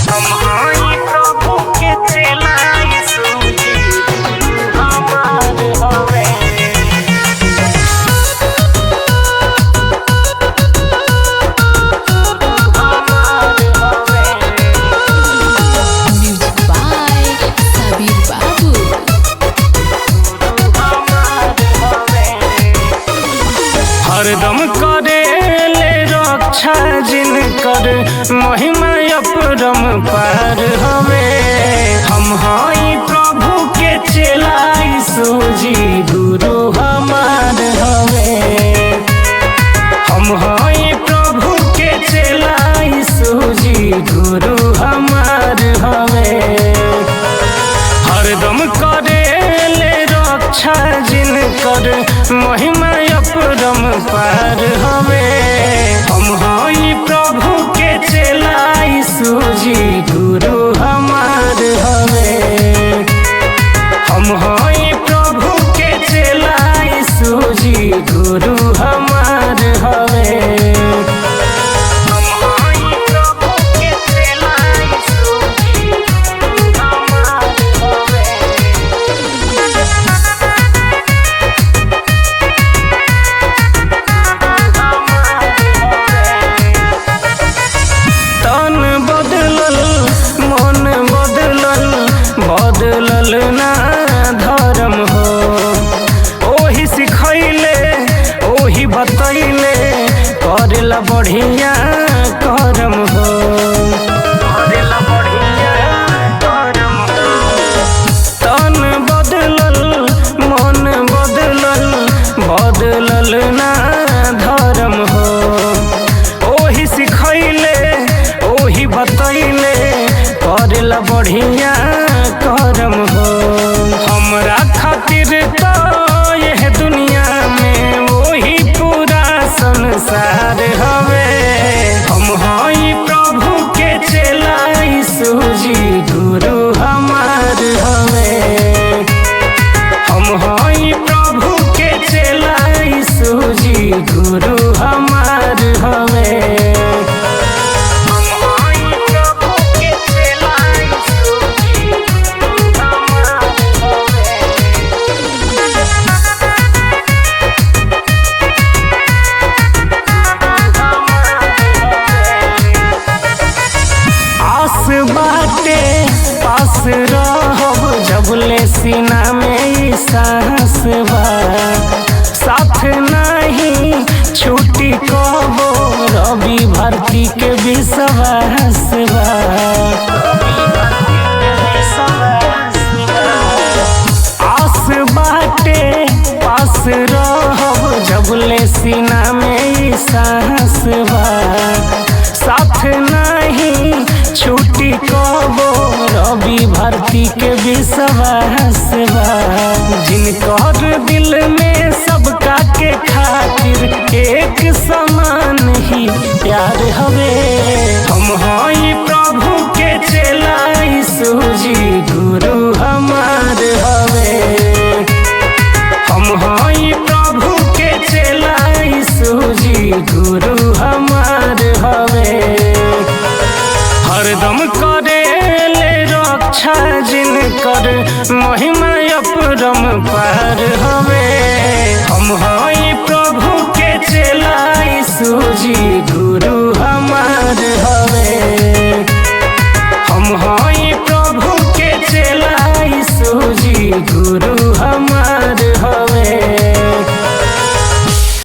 हम हई प्रभु के चेला यीशु जी हमार हवे। Music by Sabir Babu. हरदम करे ले रक्षा जिनकर महिमा अपरम पार हवे। हम हई प्रभु के चेला यीशु जी गुरु हमार हवे। हम हई प्रभु के चेला यीशु जी गुरु हमार हवे। हरदम करे ले रक्षा जिनकर महिमा अपरम पार हवे। हम हई प्रभु के चेला यीशु जी गुरु हमार हवे। हम हई प्रभु के चेला यीशु जी गुरु हमार हवे। हम हई प्रभु के चेला यीशु जी गुरु हमार हवे। तन बदलल मन बदलल बदलल ना धर्म हो। ओही सिखैले ओही बतैले करेला बढ़िया करम हो। करेला बढ़िया करम हो। तन बदलल मन बदलल बदलल ना धर्म हो। ओही सिखैले ओही बतैले करेला बढ़िया करम हो। हमरा खातिर तो यह दुनिया में वही पूरा संसार हवे। हम हई प्रभु के चेला यीशु जी गुरु हमार हवे। हम हई प्रभु के चेला यीशु जी गुरु हमार हवे। हम हई प्रभु के चेला यीशु जी गुरु हमार हवे। आस बाटे पास रहब जबले सीना में ई सांस बा। साथ नहीं छुट्टी कबो रवि भारती के विश्वास बा। आस बाटे पास रहब जबले सीना में ई सांस बा। साथ नहीं छुट्टी कबो रवि भारती के विश्वास बा। जिनकर दिल में सबका के खातिर एक समान ही प्यार हवे। हम हई प्रभु के चेला यीशु जी गुरु हमार हवे। हम हई प्रभु के चेला यीशु जी गुरु हमार हवे। हरदम करे ले रक्षा जिनकर महिमा अपरम पार हवे। हम हई प्रभु के चेला यीशु जी गुरु हमार हवे।